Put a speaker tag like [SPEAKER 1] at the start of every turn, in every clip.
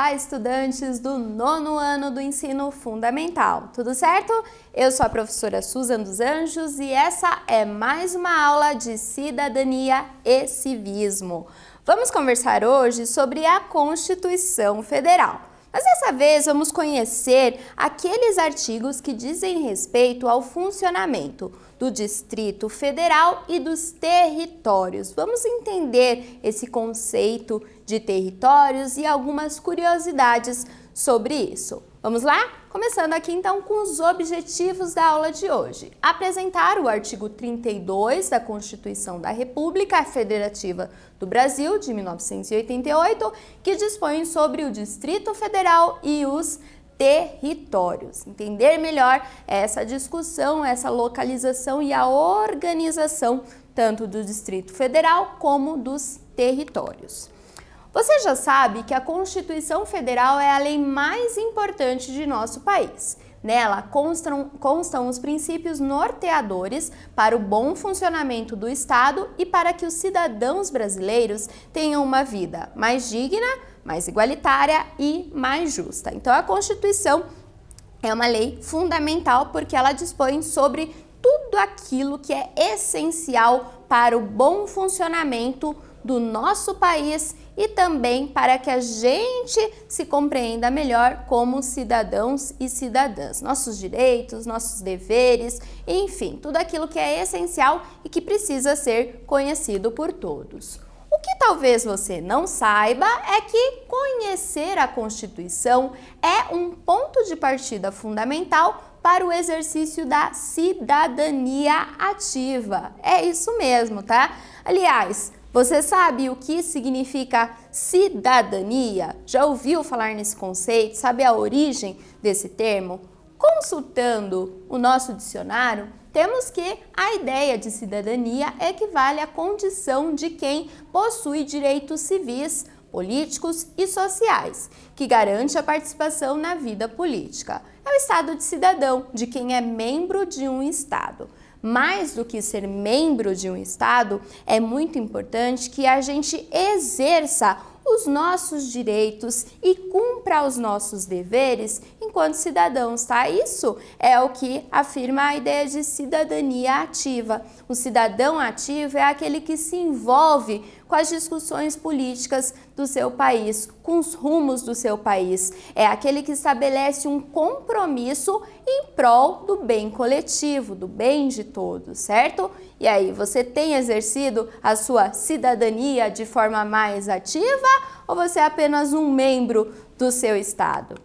[SPEAKER 1] Olá, estudantes do 9º ano do ensino fundamental, tudo certo? Eu sou a professora Susan dos Anjos e essa é mais uma aula de cidadania e civismo. Vamos conversar hoje sobre a Constituição Federal. Mas dessa vez vamos conhecer aqueles artigos que dizem respeito ao funcionamento do Distrito Federal e dos territórios. Vamos entender esse conceito de territórios e algumas curiosidades sobre isso. Vamos lá? Começando aqui então com os objetivos da aula de hoje. Apresentar o artigo 32 da Constituição da República Federativa do Brasil, de 1988, que dispõe sobre o Distrito Federal e os territórios. Entender melhor essa discussão, essa localização e a organização tanto do Distrito Federal como dos territórios. Você já sabe que a Constituição Federal é a lei mais importante de nosso país. Nela constam os princípios norteadores para o bom funcionamento do Estado e para que os cidadãos brasileiros tenham uma vida mais digna, mais igualitária e mais justa. Então, a Constituição é uma lei fundamental porque ela dispõe sobre tudo aquilo que é essencial para o bom funcionamento do nosso país e também para que a gente se compreenda melhor como cidadãos e cidadãs. Nossos direitos, nossos deveres, enfim, tudo aquilo que é essencial e que precisa ser conhecido por todos. O que talvez você não saiba é que conhecer a Constituição é um ponto de partida fundamental para o exercício da cidadania ativa. É isso mesmo, tá? Aliás, você sabe o que significa cidadania? Já ouviu falar nesse conceito? Sabe a origem desse termo? Consultando o nosso dicionário, temos que a ideia de cidadania equivale à condição de quem possui direitos civis, políticos e sociais, que garante a participação na vida política. É o estado de cidadão, de quem é membro de um estado. Mais do que ser membro de um estado, é muito importante que a gente exerça os nossos direitos e cumpra os nossos deveres enquanto cidadãos, tá? Isso é o que afirma a ideia de cidadania ativa. O cidadão ativo é aquele que se envolve com as discussões políticas do seu país, com os rumos do seu país. É aquele que estabelece um compromisso em prol do bem coletivo, do bem de todos, certo? E aí, você tem exercido a sua cidadania de forma mais ativa ou você é apenas um membro do seu estado?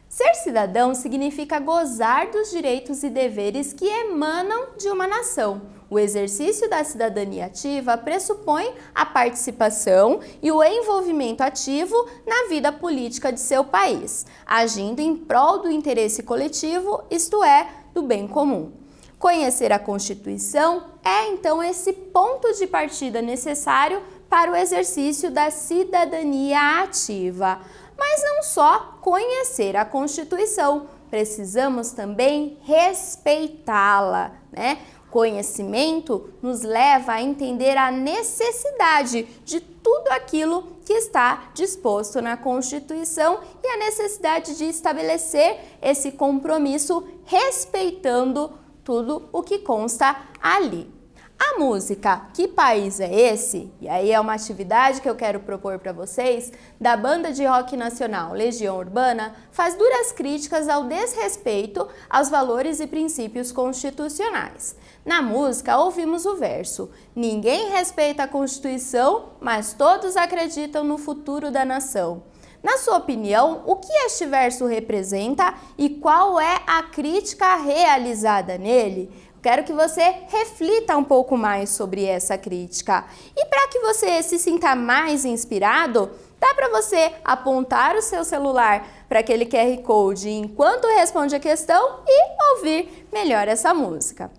[SPEAKER 1] Ser cidadão significa gozar dos direitos e deveres que emanam de uma nação. O exercício da cidadania ativa pressupõe a participação e o envolvimento ativo na vida política de seu país, agindo em prol do interesse coletivo, isto é, do bem comum. Conhecer a Constituição é, então, esse ponto de partida necessário para o exercício da cidadania ativa. Mas não só conhecer a Constituição, precisamos também respeitá-la, né? Conhecimento nos leva a entender a necessidade de tudo aquilo que está disposto na Constituição e a necessidade de estabelecer esse compromisso respeitando tudo o que consta ali. A música Que País é Esse? E aí é uma atividade que eu quero propor para vocês, da banda de rock nacional Legião Urbana, faz duras críticas ao desrespeito aos valores e princípios constitucionais. Na música, ouvimos o verso: ninguém respeita a Constituição, mas todos acreditam no futuro da nação. Na sua opinião, o que este verso representa e qual é a crítica realizada nele? Quero que você reflita um pouco mais sobre essa crítica. E para que você se sinta mais inspirado, dá para você apontar o seu celular para aquele QR Code enquanto responde a questão e ouvir melhor essa música.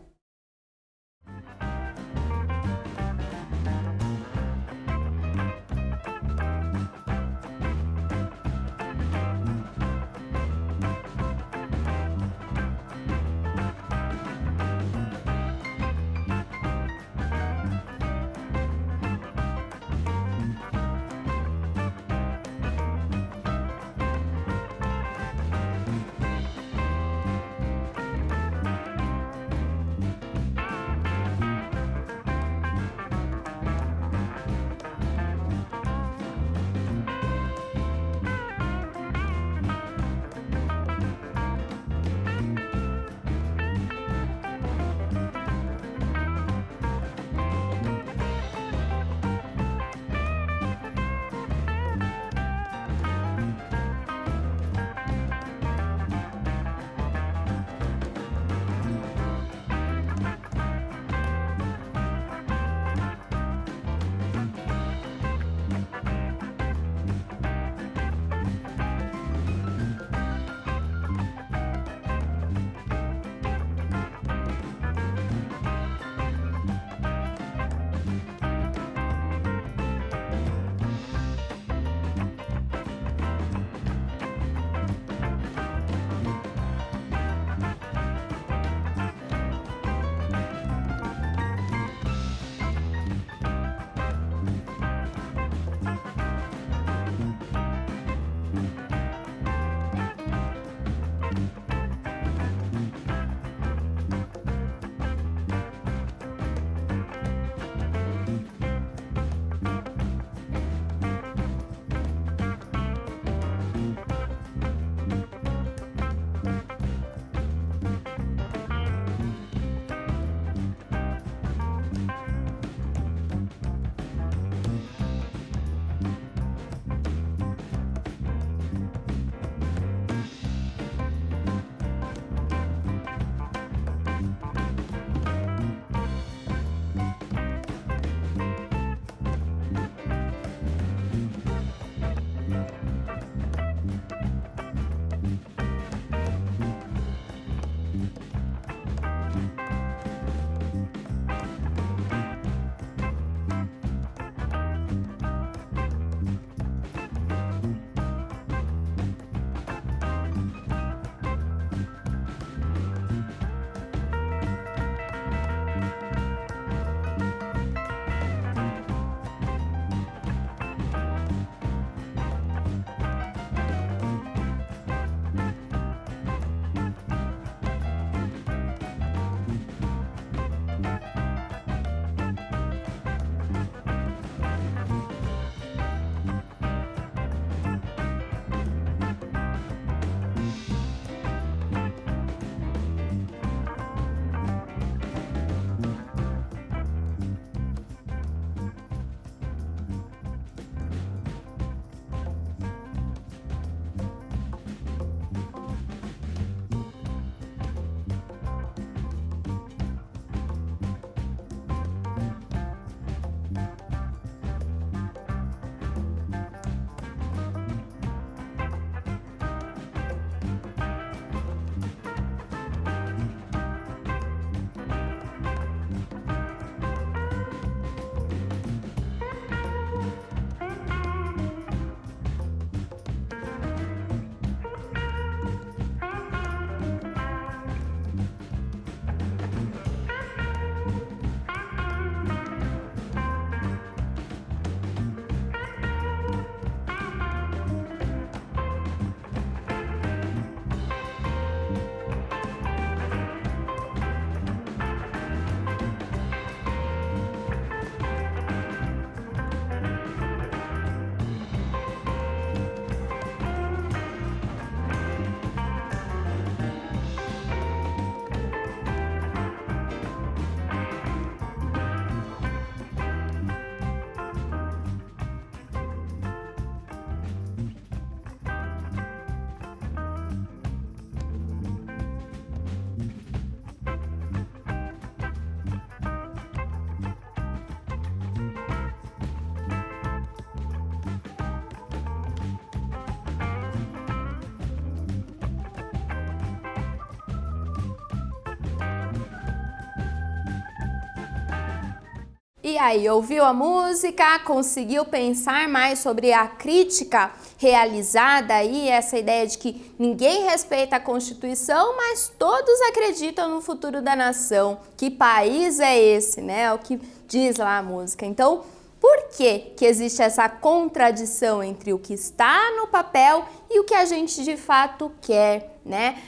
[SPEAKER 1] E aí, ouviu a música, conseguiu pensar mais sobre a crítica realizada aí, essa ideia de que ninguém respeita a Constituição, mas todos acreditam no futuro da nação. Que país é esse, né? É o que diz lá a música. Então, por que existe essa contradição entre o que está no papel e o que a gente de fato quer, né?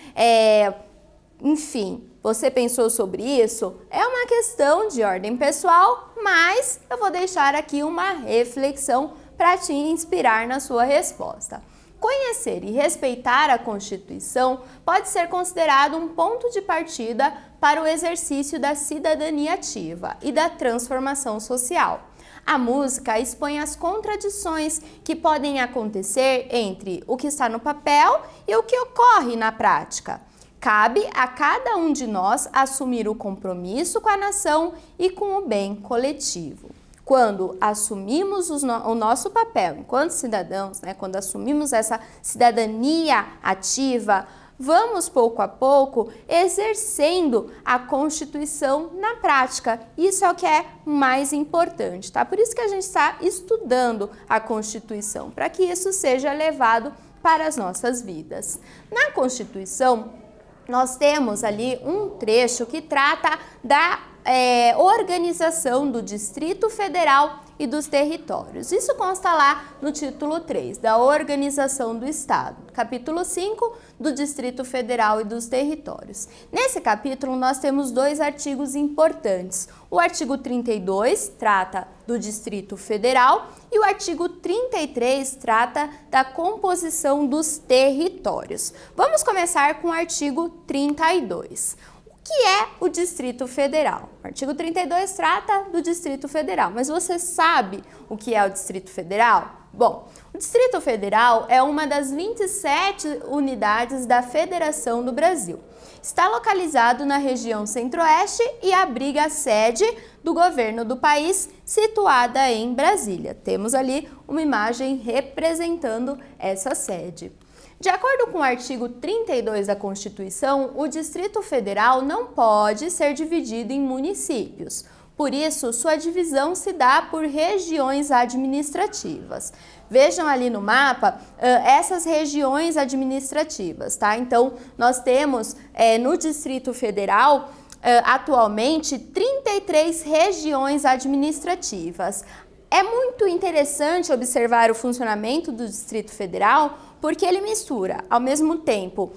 [SPEAKER 1] Enfim, você pensou sobre isso? É uma questão de ordem pessoal, mas eu vou deixar aqui uma reflexão para te inspirar na sua resposta. Conhecer e respeitar a Constituição pode ser considerado um ponto de partida para o exercício da cidadania ativa e da transformação social. A música expõe as contradições que podem acontecer entre o que está no papel e o que ocorre na prática. Cabe a cada um de nós assumir o compromisso com a nação e com o bem coletivo. Quando assumimos o nosso papel enquanto cidadãos, né, quando assumimos essa cidadania ativa, vamos pouco a pouco exercendo a Constituição na prática. Isso é o que é mais importante, tá? Por isso que a gente está estudando a Constituição, para que isso seja levado para as nossas vidas. Na Constituição, nós temos ali um trecho que trata da organização do Distrito Federal e dos territórios. Isso consta lá no título 3, da Organização do Estado, capítulo 5, do Distrito Federal e dos territórios. Nesse capítulo, nós temos 2 artigos importantes. O artigo 32 trata do Distrito Federal e o artigo 33 trata da composição dos territórios. Vamos começar com o artigo 32. O que é o Distrito Federal? O artigo 32 trata do Distrito Federal, mas você sabe o que é o Distrito Federal? Bom, o Distrito Federal é uma das 27 unidades da Federação do Brasil. Está localizado na região centro-oeste e abriga a sede do governo do país, situada em Brasília. Temos ali uma imagem representando essa sede. De acordo com o artigo 32 da Constituição, o Distrito Federal não pode ser dividido em municípios. Por isso, sua divisão se dá por regiões administrativas. Vejam ali no mapa essas regiões administrativas, tá? Então, nós temos no Distrito Federal atualmente 33 regiões administrativas. É muito interessante observar o funcionamento do Distrito Federal, porque ele mistura, ao mesmo tempo,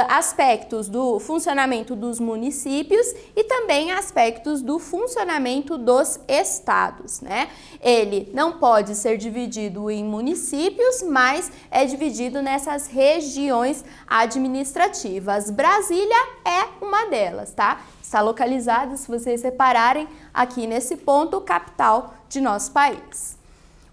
[SPEAKER 1] aspectos do funcionamento dos municípios e também aspectos do funcionamento dos estados, né? Ele não pode ser dividido em municípios, mas é dividido nessas regiões administrativas. Brasília é uma delas, tá? Está localizada, se vocês repararem, aqui nesse ponto, capital de nosso país.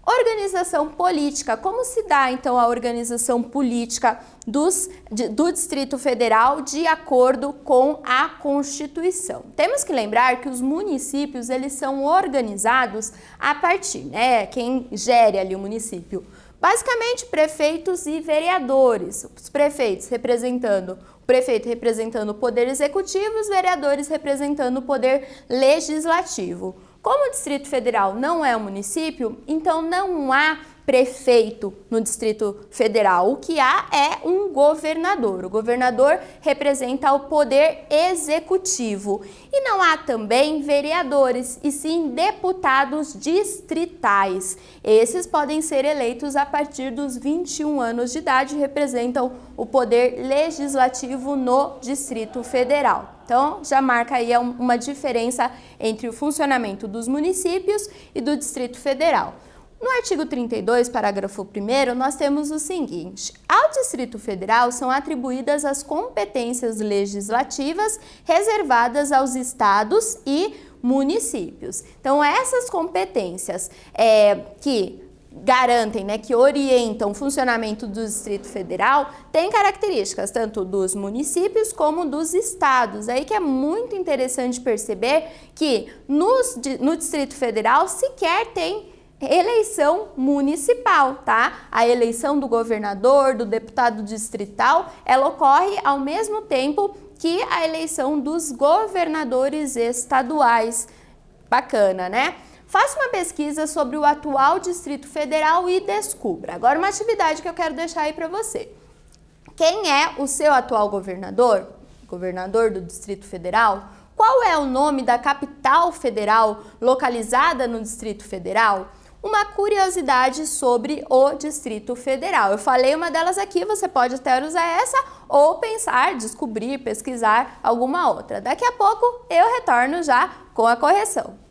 [SPEAKER 1] Organização política. Como se dá, então, a organização política do Distrito Federal de acordo com a Constituição? Temos que lembrar que os municípios, eles são organizados a partir, né? Quem gere ali o município? Basicamente, prefeitos e vereadores. Os prefeitos representando o prefeito representando o poder executivo, os vereadores representando o poder legislativo. Como o Distrito Federal não é um município, então não há prefeito no Distrito Federal. O que há é um governador. O governador representa o poder executivo. E não há também vereadores, e sim deputados distritais. Esses podem ser eleitos a partir dos 21 anos de idade e representam o poder legislativo no Distrito Federal. Então, já marca aí uma diferença entre o funcionamento dos municípios e do Distrito Federal. No artigo 32, parágrafo 1º, nós temos o seguinte: ao Distrito Federal são atribuídas as competências legislativas reservadas aos estados e municípios. Então, essas competências que garantem, né, que orientam o funcionamento do Distrito Federal, têm características tanto dos municípios como dos estados. Aí que é muito interessante perceber que no Distrito Federal sequer tem eleição municipal, tá? A eleição do governador, do deputado distrital, ela ocorre ao mesmo tempo que a eleição dos governadores estaduais. Bacana, né? Faça uma pesquisa sobre o atual Distrito Federal e descubra. Agora uma atividade que eu quero deixar aí para você. Quem é o seu atual governador? Governador do Distrito Federal? Qual é o nome da capital federal localizada no Distrito Federal? Uma curiosidade sobre o Distrito Federal. Eu falei uma delas aqui, você pode até usar essa ou pensar, descobrir, pesquisar alguma outra. Daqui a pouco eu retorno já com a correção.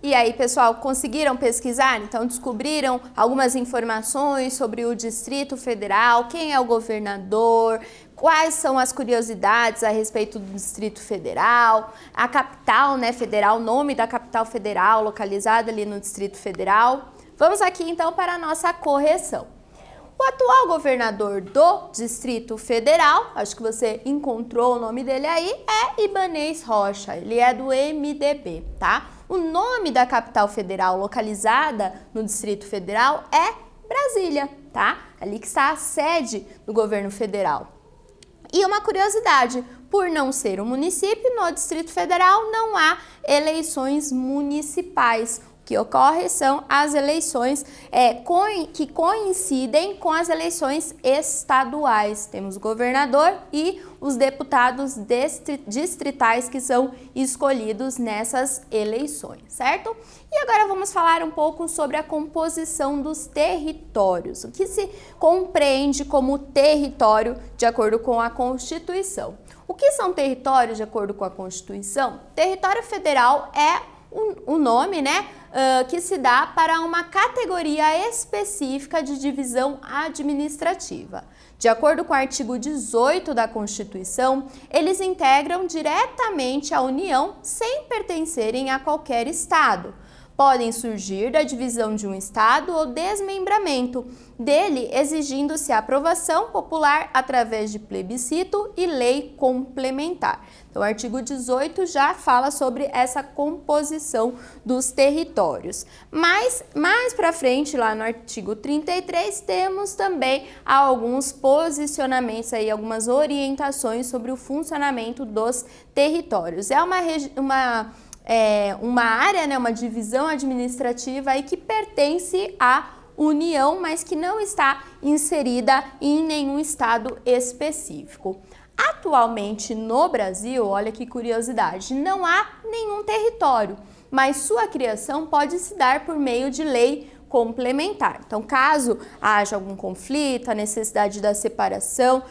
[SPEAKER 1] E aí, pessoal, conseguiram pesquisar? Então, descobriram algumas informações sobre o Distrito Federal, quem é o governador, quais são as curiosidades a respeito do Distrito Federal, a capital, né, federal, o nome da capital federal localizada ali no Distrito Federal. Vamos aqui, então, para a nossa correção. O atual governador do Distrito Federal, acho que você encontrou o nome dele aí, é Ibanez Rocha, ele é do MDB, tá? O nome da capital federal localizada no Distrito Federal é Brasília, tá? Ali que está a sede do governo federal. E uma curiosidade, por não ser um município, no Distrito Federal não há eleições municipais. O que ocorre são as eleições que coincidem com as eleições estaduais. Temos o governador e os deputados distritais que são escolhidos nessas eleições, certo? E agora vamos falar um pouco sobre a composição dos territórios, o que se compreende como território de acordo com a Constituição. O que são territórios de acordo com a Constituição? Território federal é o nome, né, que se dá para uma categoria específica de divisão administrativa. De acordo com o artigo 18 da Constituição, eles integram diretamente a União sem pertencerem a qualquer estado. Podem surgir da divisão de um estado ou desmembramento dele, exigindo-se a aprovação popular através de plebiscito e lei complementar. Então, o artigo 18 já fala sobre essa composição dos territórios. Mas, mais para frente, lá no artigo 33, temos também alguns posicionamentos, aí, algumas orientações sobre o funcionamento dos territórios. É uma área, né, uma divisão administrativa aí que pertence à União, mas que não está inserida em nenhum estado específico. Atualmente no Brasil, olha que curiosidade, não há nenhum território, mas sua criação pode se dar por meio de lei complementar. Então, caso haja algum conflito, a necessidade da separação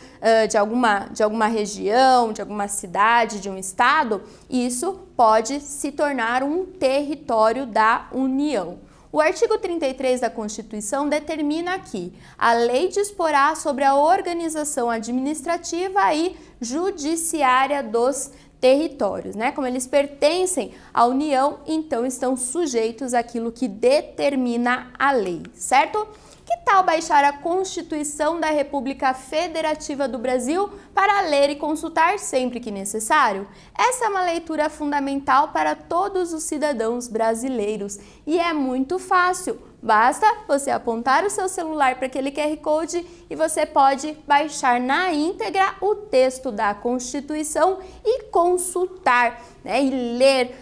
[SPEAKER 1] de alguma região, de alguma cidade, de um estado, isso pode se tornar um território da União. O artigo 33 da Constituição determina que a lei disporá sobre a organização administrativa e judiciária dos territórios, né? Como eles pertencem à União, então estão sujeitos àquilo que determina a lei, certo? Que tal baixar a Constituição da República Federativa do Brasil para ler e consultar sempre que necessário? Essa é uma leitura fundamental para todos os cidadãos brasileiros e é muito fácil. Basta você apontar o seu celular para aquele QR Code e você pode baixar na íntegra o texto da Constituição e consultar, né, e ler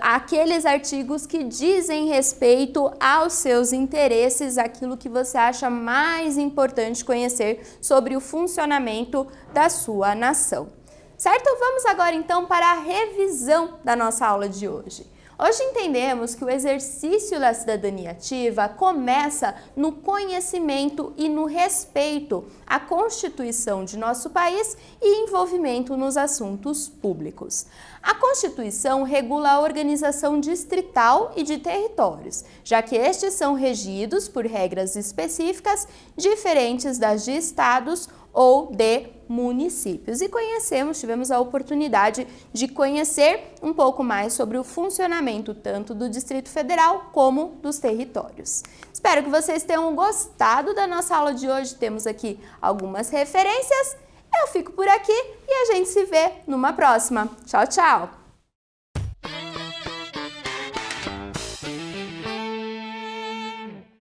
[SPEAKER 1] aqueles artigos que dizem respeito aos seus interesses, aquilo que você acha mais importante conhecer sobre o funcionamento da sua nação. Certo? Vamos agora então para a revisão da nossa aula de hoje. Hoje entendemos que o exercício da cidadania ativa começa no conhecimento e no respeito à Constituição de nosso país e envolvimento nos assuntos públicos. A Constituição regula a organização distrital e de territórios, já que estes são regidos por regras específicas diferentes das de estados ou de municípios. E tivemos a oportunidade de conhecer um pouco mais sobre o funcionamento tanto do Distrito Federal como dos territórios. Espero que vocês tenham gostado da nossa aula de hoje. Temos aqui algumas referências. Eu fico por aqui e a gente se vê numa próxima. Tchau, tchau!